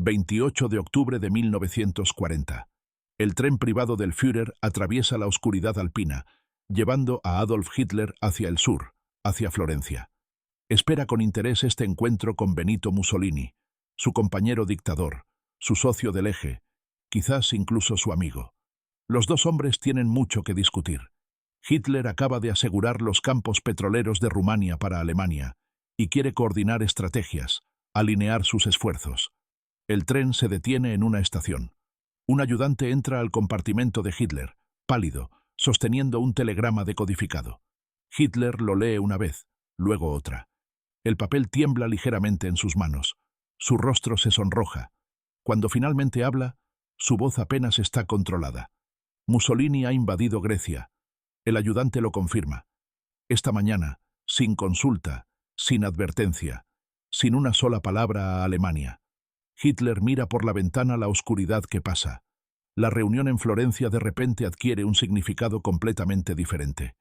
28 de octubre de 1940. El tren privado del Führer atraviesa la oscuridad alpina, llevando a Adolf Hitler hacia el sur, hacia Florencia. Espera con interés este encuentro con Benito Mussolini, su compañero dictador, su socio del eje, quizás incluso su amigo. Los dos hombres tienen mucho que discutir. Hitler acaba de asegurar los campos petroleros de Rumania para Alemania y quiere coordinar estrategias, alinear sus esfuerzos. El tren se detiene en una estación. Un ayudante entra al compartimento de Hitler, pálido, sosteniendo un telegrama decodificado. Hitler lo lee una vez, luego otra. El papel tiembla ligeramente en sus manos. Su rostro se sonroja. Cuando finalmente habla, su voz apenas está controlada. Mussolini ha invadido Grecia. El ayudante lo confirma. Esta mañana, sin consulta, sin advertencia, sin una sola palabra a Alemania. Hitler mira por la ventana la oscuridad que pasa. La reunión en Florencia de repente adquiere un significado completamente diferente.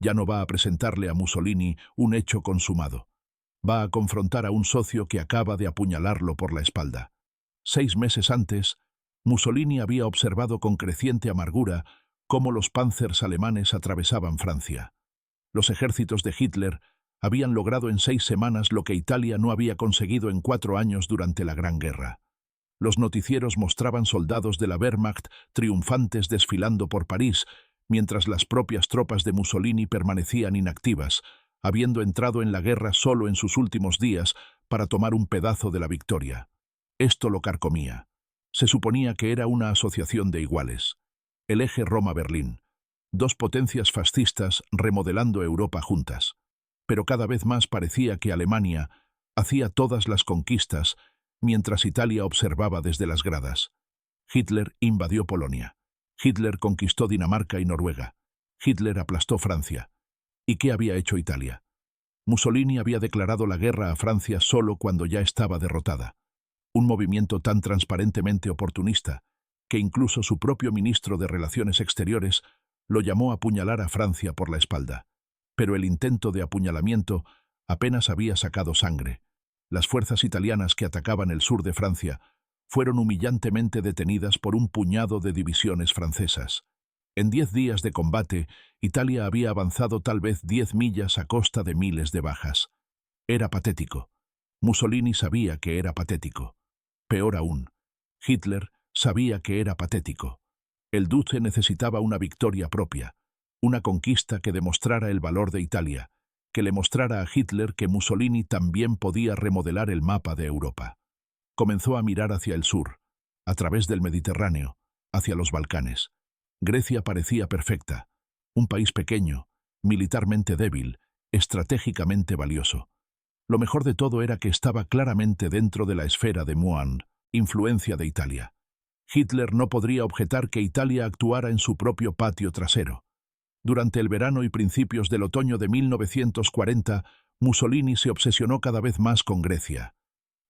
Ya no va a presentarle a Mussolini un hecho consumado. Va a confrontar a un socio que acaba de apuñalarlo por la espalda. 6 meses antes, Mussolini había observado con creciente amargura cómo los panzers alemanes atravesaban Francia. Los ejércitos de Hitler habían logrado en 6 semanas lo que Italia no había conseguido en 4 años durante la Gran Guerra. Los noticieros mostraban soldados de la Wehrmacht triunfantes desfilando por París, mientras las propias tropas de Mussolini permanecían inactivas, habiendo entrado en la guerra solo en sus últimos días para tomar un pedazo de la victoria. Esto lo carcomía. Se suponía que era una asociación de iguales. El eje Roma-Berlín. 2 potencias fascistas remodelando Europa juntas. Pero cada vez más parecía que Alemania hacía todas las conquistas mientras Italia observaba desde las gradas. Hitler invadió Polonia. Hitler conquistó Dinamarca y Noruega. Hitler aplastó Francia. ¿Y qué había hecho Italia? Mussolini había declarado la guerra a Francia solo cuando ya estaba derrotada. Un movimiento tan transparentemente oportunista que incluso su propio ministro de Relaciones Exteriores lo llamó a apuñalar a Francia por la espalda. Pero el intento de apuñalamiento apenas había sacado sangre. Las fuerzas italianas que atacaban el sur de Francia fueron humillantemente detenidas por un puñado de divisiones francesas. En 10 días de combate, Italia había avanzado tal vez 10 millas a costa de miles de bajas. Era patético. Mussolini sabía que era patético. Peor aún, Hitler sabía que era patético. El Duce necesitaba una victoria propia, una conquista que demostrara el valor de Italia, que le mostrara a Hitler que Mussolini también podía remodelar el mapa de Europa. Comenzó a mirar hacia el sur, a través del Mediterráneo, hacia los Balcanes. Grecia parecía perfecta, un país pequeño, militarmente débil, estratégicamente valioso. Lo mejor de todo era que estaba claramente dentro de la esfera de Muan, influencia de Italia. Hitler no podría objetar que Italia actuara en su propio patio trasero. Durante el verano y principios del otoño de 1940, Mussolini se obsesionó cada vez más con Grecia.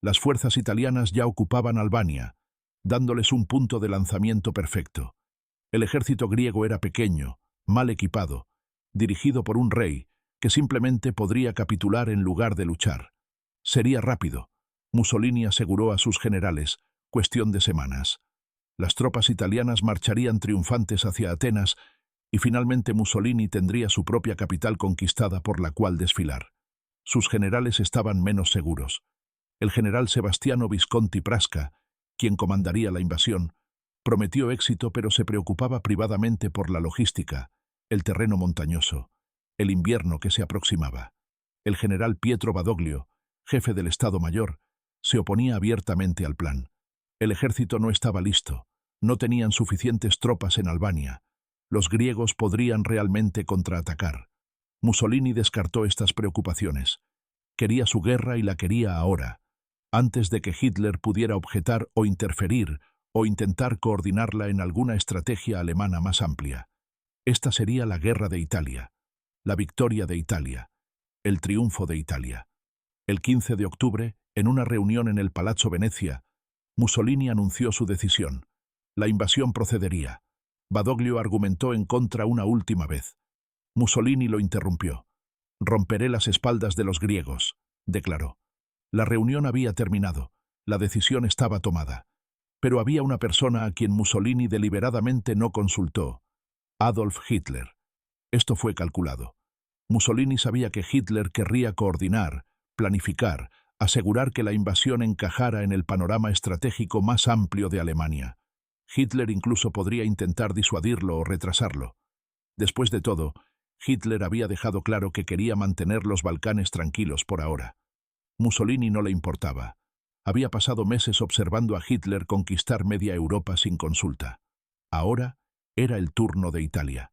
Las fuerzas italianas ya ocupaban Albania, dándoles un punto de lanzamiento perfecto. El ejército griego era pequeño, mal equipado, dirigido por un rey que simplemente podría capitular en lugar de luchar. Sería rápido, Mussolini aseguró a sus generales, cuestión de semanas. Las tropas italianas marcharían triunfantes hacia Atenas y finalmente Mussolini tendría su propia capital conquistada por la cual desfilar. Sus generales estaban menos seguros. El general Sebastiano Visconti Prasca, quien comandaría la invasión, prometió éxito pero se preocupaba privadamente por la logística, el terreno montañoso, el invierno que se aproximaba. El general Pietro Badoglio, jefe del Estado Mayor, se oponía abiertamente al plan. El ejército no estaba listo, no tenían suficientes tropas en Albania. Los griegos podrían realmente contraatacar. Mussolini descartó estas preocupaciones. Quería su guerra y la quería ahora, antes de que Hitler pudiera objetar o interferir o intentar coordinarla en alguna estrategia alemana más amplia. Esta sería la guerra de Italia, la victoria de Italia, el triunfo de Italia. El 15 de octubre, en una reunión en el Palazzo Venezia, Mussolini anunció su decisión. La invasión procedería. Badoglio argumentó en contra una última vez. Mussolini lo interrumpió. «Romperé las espaldas de los griegos», declaró. La reunión había terminado. La decisión estaba tomada. Pero había una persona a quien Mussolini deliberadamente no consultó: Adolf Hitler. Esto fue calculado. Mussolini sabía que Hitler querría coordinar, planificar, asegurar que la invasión encajara en el panorama estratégico más amplio de Alemania. Hitler incluso podría intentar disuadirlo o retrasarlo. Después de todo, Hitler había dejado claro que quería mantener los Balcanes tranquilos por ahora. Mussolini no le importaba. Había pasado meses observando a Hitler conquistar media Europa sin consulta. Ahora era el turno de Italia.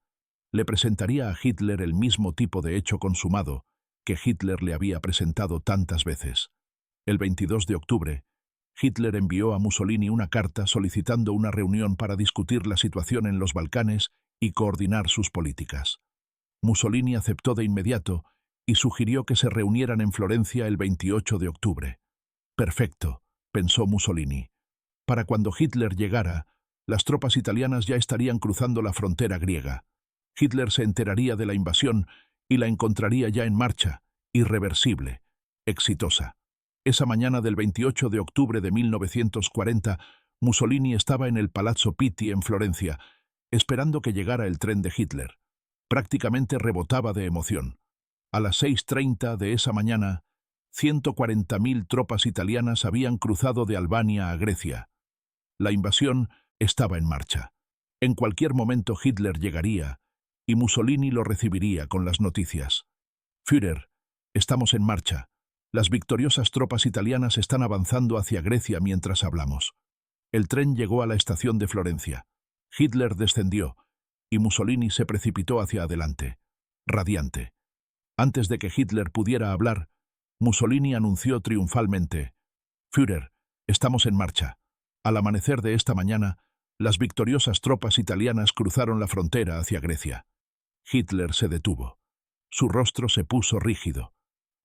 Le presentaría a Hitler el mismo tipo de hecho consumado que Hitler le había presentado tantas veces. El 22 de octubre, Hitler envió a Mussolini una carta solicitando una reunión para discutir la situación en los Balcanes y coordinar sus políticas. Mussolini aceptó de inmediato y sugirió que se reunieran en Florencia el 28 de octubre. Perfecto, pensó Mussolini. Para cuando Hitler llegara, las tropas italianas ya estarían cruzando la frontera griega. Hitler se enteraría de la invasión y la encontraría ya en marcha, irreversible, exitosa. Esa mañana del 28 de octubre de 1940, Mussolini estaba en el Palazzo Pitti en Florencia, esperando que llegara el tren de Hitler. Prácticamente rebotaba de emoción. A las 6:30 de esa mañana, 140.000 tropas italianas habían cruzado de Albania a Grecia. La invasión estaba en marcha. En cualquier momento Hitler llegaría y Mussolini lo recibiría con las noticias. Führer, estamos en marcha. Las victoriosas tropas italianas están avanzando hacia Grecia mientras hablamos. El tren llegó a la estación de Florencia. Hitler descendió y Mussolini se precipitó hacia adelante, radiante. Antes de que Hitler pudiera hablar, Mussolini anunció triunfalmente: «Führer, estamos en marcha. Al amanecer de esta mañana, las victoriosas tropas italianas cruzaron la frontera hacia Grecia». Hitler se detuvo. Su rostro se puso rígido.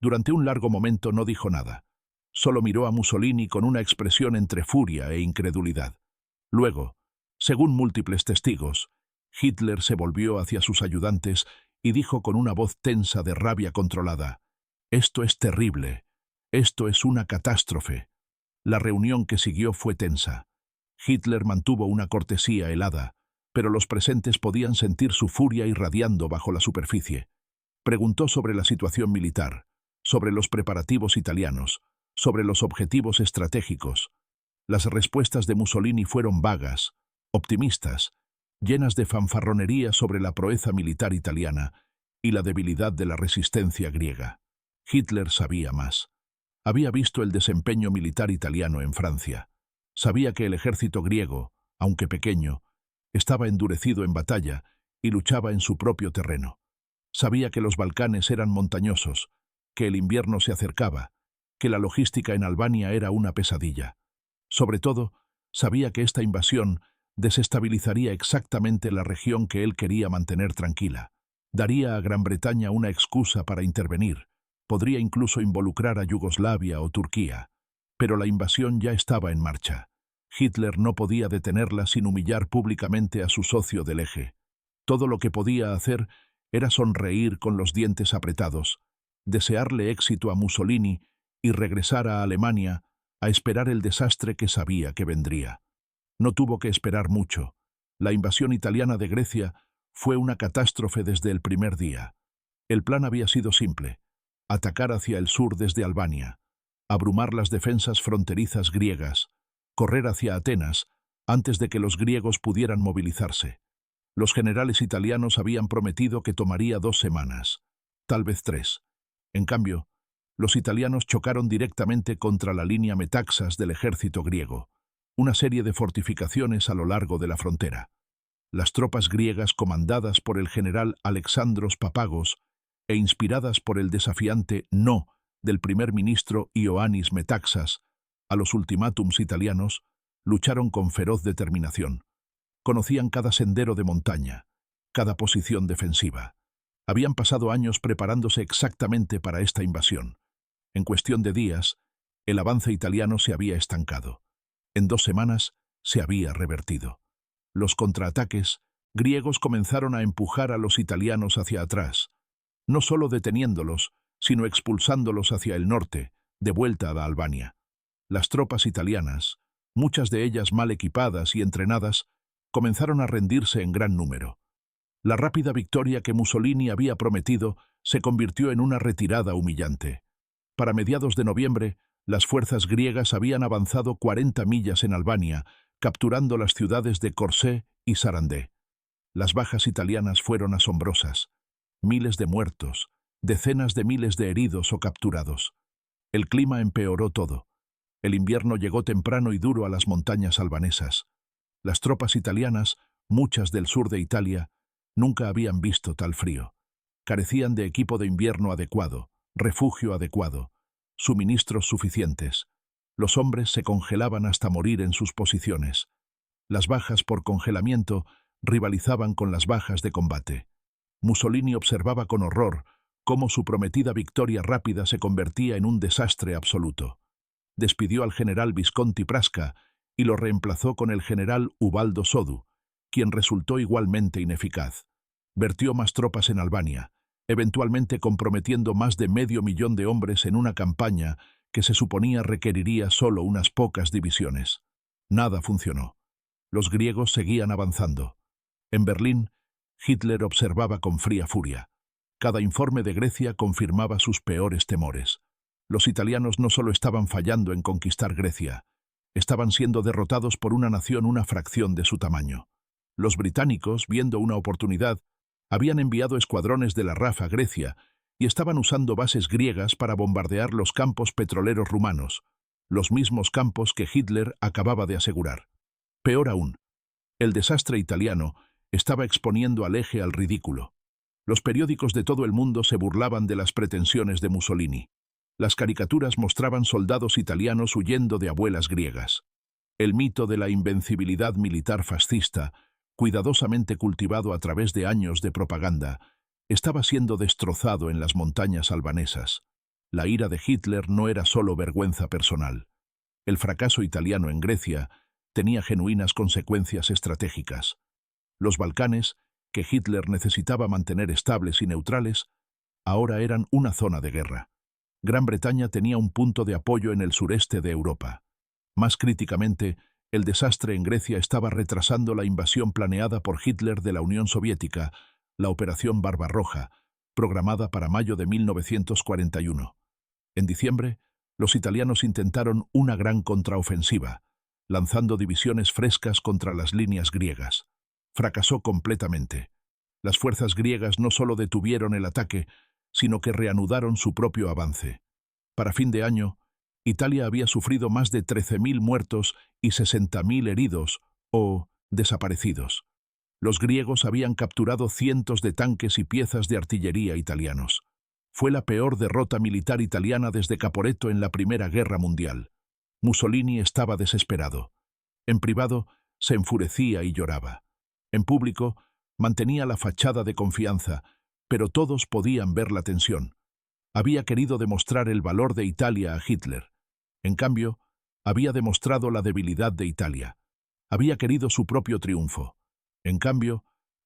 Durante un largo momento no dijo nada. Solo miró a Mussolini con una expresión entre furia e incredulidad. Luego, según múltiples testigos, Hitler se volvió hacia sus ayudantes y dijo con una voz tensa de rabia controlada: «Esto es terrible. Esto es una catástrofe». La reunión que siguió fue tensa. Hitler mantuvo una cortesía helada, pero los presentes podían sentir su furia irradiando bajo la superficie. Preguntó sobre la situación militar, sobre los preparativos italianos, sobre los objetivos estratégicos. Las respuestas de Mussolini fueron vagas, optimistas, llenas de fanfarronería sobre la proeza militar italiana y la debilidad de la resistencia griega. Hitler sabía más. Había visto el desempeño militar italiano en Francia. Sabía que el ejército griego, aunque pequeño, estaba endurecido en batalla y luchaba en su propio terreno. Sabía que los Balcanes eran montañosos, que el invierno se acercaba, que la logística en Albania era una pesadilla. Sobre todo, sabía que esta invasión desestabilizaría exactamente la región que él quería mantener tranquila. Daría a Gran Bretaña una excusa para intervenir. Podría incluso involucrar a Yugoslavia o Turquía. Pero la invasión ya estaba en marcha. Hitler no podía detenerla sin humillar públicamente a su socio del eje. Todo lo que podía hacer era sonreír con los dientes apretados, desearle éxito a Mussolini y regresar a Alemania a esperar el desastre que sabía que vendría. No tuvo que esperar mucho. La invasión italiana de Grecia fue una catástrofe desde el primer día. El plan había sido simple: atacar hacia el sur desde Albania, abrumar las defensas fronterizas griegas, correr hacia Atenas antes de que los griegos pudieran movilizarse. Los generales italianos habían prometido que tomaría 2 semanas, tal vez 3. En cambio, los italianos chocaron directamente contra la línea Metaxas del ejército griego, una serie de fortificaciones a lo largo de la frontera. Las tropas griegas, comandadas por el general Alexandros Papagos e inspiradas por el desafiante no del primer ministro Ioannis Metaxas a los ultimátums italianos, lucharon con feroz determinación. Conocían cada sendero de montaña, cada posición defensiva. Habían pasado años preparándose exactamente para esta invasión. En cuestión de días, el avance italiano se había estancado. En 2 semanas se había revertido. Los contraataques griegos comenzaron a empujar a los italianos hacia atrás, no solo deteniéndolos, sino expulsándolos hacia el norte, de vuelta a Albania. Las tropas italianas, muchas de ellas mal equipadas y entrenadas, comenzaron a rendirse en gran número. La rápida victoria que Mussolini había prometido se convirtió en una retirada humillante. Para mediados de noviembre, las fuerzas griegas habían avanzado 40 millas en Albania, capturando las ciudades de Corsé y Sarandé. Las bajas italianas fueron asombrosas. Miles de muertos, decenas de miles de heridos o capturados. El clima empeoró todo. El invierno llegó temprano y duro a las montañas albanesas. Las tropas italianas, muchas del sur de Italia, nunca habían visto tal frío. Carecían de equipo de invierno adecuado, refugio adecuado, suministros suficientes. Los hombres se congelaban hasta morir en sus posiciones. Las bajas por congelamiento rivalizaban con las bajas de combate. Mussolini observaba con horror cómo su prometida victoria rápida se convertía en un desastre absoluto. Despidió al general Visconti Prasca y lo reemplazó con el general Ubaldo Sodu, quien resultó igualmente ineficaz. Vertió más tropas en Albania, eventualmente comprometiendo más de 500.000 de hombres en una campaña que se suponía requeriría solo unas pocas divisiones. Nada funcionó. Los griegos seguían avanzando. En Berlín, Hitler observaba con fría furia. Cada informe de Grecia confirmaba sus peores temores. Los italianos no solo estaban fallando en conquistar Grecia, estaban siendo derrotados por una nación una fracción de su tamaño. Los británicos, viendo una oportunidad, habían enviado escuadrones de la RAF a Grecia y estaban usando bases griegas para bombardear los campos petroleros rumanos, los mismos campos que Hitler acababa de asegurar. Peor aún, el desastre italiano estaba exponiendo al Eje al ridículo. Los periódicos de todo el mundo se burlaban de las pretensiones de Mussolini. Las caricaturas mostraban soldados italianos huyendo de abuelas griegas. El mito de la invencibilidad militar fascista, cuidadosamente cultivado a través de años de propaganda, estaba siendo destrozado en las montañas albanesas. La ira de Hitler no era solo vergüenza personal. El fracaso italiano en Grecia tenía genuinas consecuencias estratégicas. Los Balcanes, que Hitler necesitaba mantener estables y neutrales, ahora eran una zona de guerra. Gran Bretaña tenía un punto de apoyo en el sureste de Europa. Más críticamente, el desastre en Grecia estaba retrasando la invasión planeada por Hitler de la Unión Soviética, la Operación Barbarroja, programada para mayo de 1941. En diciembre, los italianos intentaron una gran contraofensiva, lanzando divisiones frescas contra las líneas griegas. Fracasó completamente. Las fuerzas griegas no solo detuvieron el ataque, sino que reanudaron su propio avance. Para fin de año, Italia había sufrido más de 13.000 muertos y 60.000 heridos o desaparecidos. Los griegos habían capturado cientos de tanques y piezas de artillería italianos. Fue la peor derrota militar italiana desde Caporetto en la Primera Guerra Mundial. Mussolini estaba desesperado. En privado, se enfurecía y lloraba. En público, mantenía la fachada de confianza, pero todos podían ver la tensión. Había querido demostrar el valor de Italia a Hitler. En cambio, había demostrado la debilidad de Italia. Había querido su propio triunfo. En cambio,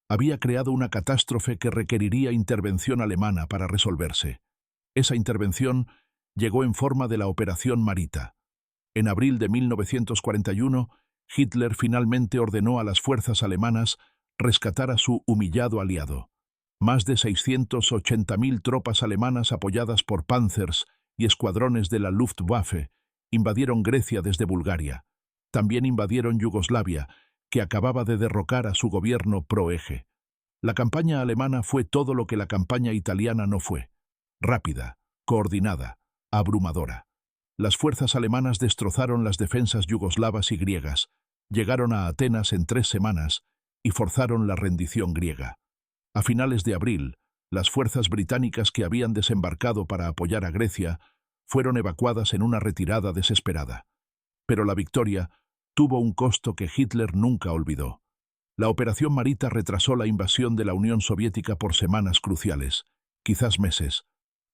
había creado una catástrofe que requeriría intervención alemana para resolverse. Esa intervención llegó en forma de la Operación Marita. En abril de 1941, Hitler finalmente ordenó a las fuerzas alemanas rescatar a su humillado aliado. Más de 680.000 tropas alemanas apoyadas por Panzers y escuadrones de la Luftwaffe invadieron Grecia desde Bulgaria. También invadieron Yugoslavia, que acababa de derrocar a su gobierno pro-eje. La campaña alemana fue todo lo que la campaña italiana no fue. Rápida, coordinada, abrumadora. Las fuerzas alemanas destrozaron las defensas yugoslavas y griegas, llegaron a Atenas en 3 semanas y forzaron la rendición griega. A finales de abril, las fuerzas británicas que habían desembarcado para apoyar a Grecia fueron evacuadas en una retirada desesperada. Pero la victoria tuvo un costo que Hitler nunca olvidó. La Operación Marita retrasó la invasión de la Unión Soviética por semanas cruciales, quizás meses.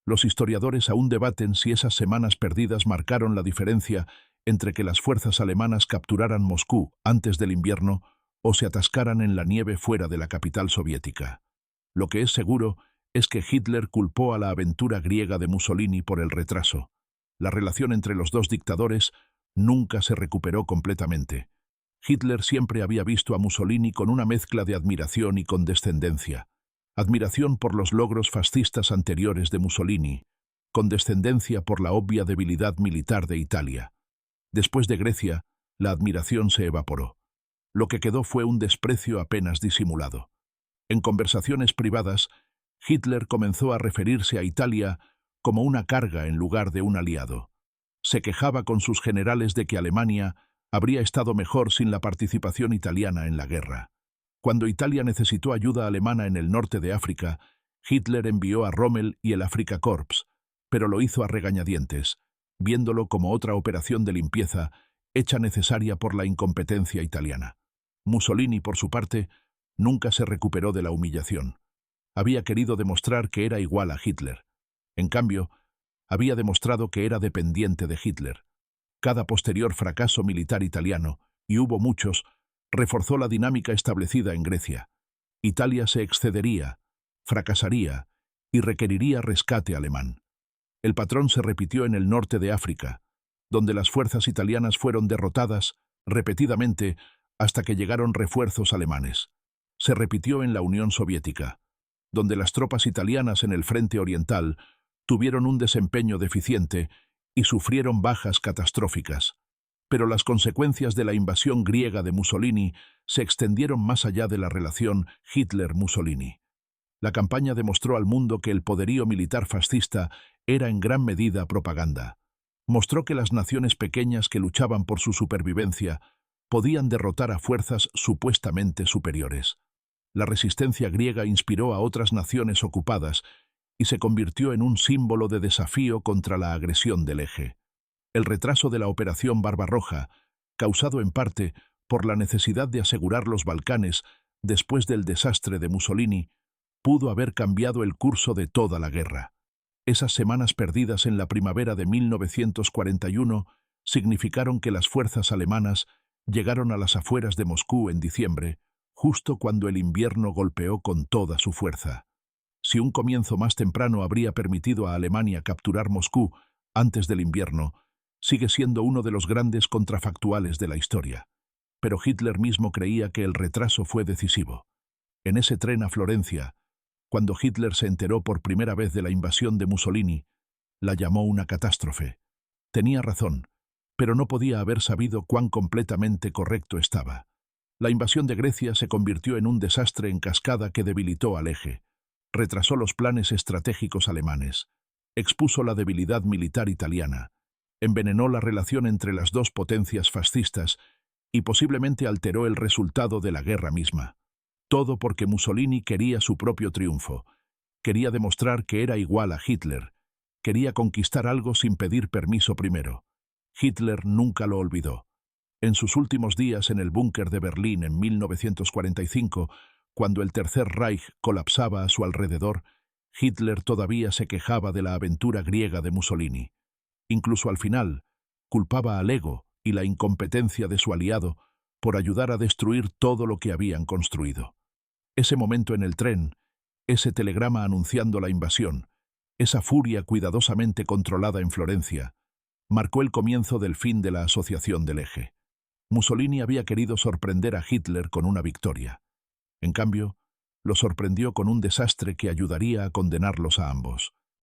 Los historiadores aún debaten si esas semanas perdidas marcaron la diferencia entre que las fuerzas alemanas capturaran Moscú antes del invierno o se atascaran en la nieve fuera de la capital soviética. Lo que es seguro es que Hitler culpó a la aventura griega de Mussolini por el retraso. La relación entre los dos dictadores nunca se recuperó completamente. Hitler siempre había visto a Mussolini con una mezcla de admiración y condescendencia. Admiración por los logros fascistas anteriores de Mussolini, condescendencia por la obvia debilidad militar de Italia. Después de Grecia, la admiración se evaporó. Lo que quedó fue un desprecio apenas disimulado. En conversaciones privadas, Hitler comenzó a referirse a Italia como una carga en lugar de un aliado. Se quejaba con sus generales de que Alemania habría estado mejor sin la participación italiana en la guerra. Cuando Italia necesitó ayuda alemana en el norte de África, Hitler envió a Rommel y el Afrika Korps, pero lo hizo a regañadientes, viéndolo como otra operación de limpieza hecha necesaria por la incompetencia italiana. Mussolini, por su parte, nunca se recuperó de la humillación. Había querido demostrar que era igual a Hitler. En cambio, había demostrado que era dependiente de Hitler. Cada posterior fracaso militar italiano, y hubo muchos, reforzó la dinámica establecida en Grecia. Italia se excedería, fracasaría y requeriría rescate alemán. El patrón se repitió en el norte de África, donde las fuerzas italianas fueron derrotadas repetidamente hasta que llegaron refuerzos alemanes. Se repitió en la Unión Soviética, donde las tropas italianas en el frente oriental tuvieron un desempeño deficiente y sufrieron bajas catastróficas. Pero las consecuencias de la invasión griega de Mussolini se extendieron más allá de la relación Hitler-Mussolini. La campaña demostró al mundo que el poderío militar fascista era en gran medida propaganda. Mostró que las naciones pequeñas que luchaban por su supervivencia podían derrotar a fuerzas supuestamente superiores. La resistencia griega inspiró a otras naciones ocupadas y se convirtió en un símbolo de desafío contra la agresión del Eje. El retraso de la Operación Barbarroja, causado en parte por la necesidad de asegurar los Balcanes después del desastre de Mussolini, pudo haber cambiado el curso de toda la guerra. Esas semanas perdidas en la primavera de 1941 significaron que las fuerzas alemanas llegaron a las afueras de Moscú en diciembre, justo cuando el invierno golpeó con toda su fuerza. Si un comienzo más temprano habría permitido a Alemania capturar Moscú antes del invierno, sigue siendo uno de los grandes contrafactuales de la historia. Pero Hitler mismo creía que el retraso fue decisivo. En ese tren a Florencia, cuando Hitler se enteró por primera vez de la invasión de Mussolini, la llamó una catástrofe. Tenía razón, pero no podía haber sabido cuán completamente correcto estaba. La invasión de Grecia se convirtió en un desastre en cascada que debilitó al Eje, retrasó los planes estratégicos alemanes, expuso la debilidad militar italiana, envenenó la relación entre las dos potencias fascistas y posiblemente alteró el resultado de la guerra misma. Todo porque Mussolini quería su propio triunfo, quería demostrar que era igual a Hitler, quería conquistar algo sin pedir permiso primero. Hitler nunca lo olvidó. En sus últimos días en el búnker de Berlín en 1945, cuando el Tercer Reich colapsaba a su alrededor, Hitler todavía se quejaba de la aventura griega de Mussolini. Incluso al final, culpaba al ego y la incompetencia de su aliado por ayudar a destruir todo lo que habían construido. Ese momento en el tren, ese telegrama anunciando la invasión, esa furia cuidadosamente controlada en Florencia, marcó el comienzo del fin de la asociación del Eje. Mussolini había querido sorprender a Hitler con una victoria. En cambio, lo sorprendió con un desastre que ayudaría a condenarlos a ambos.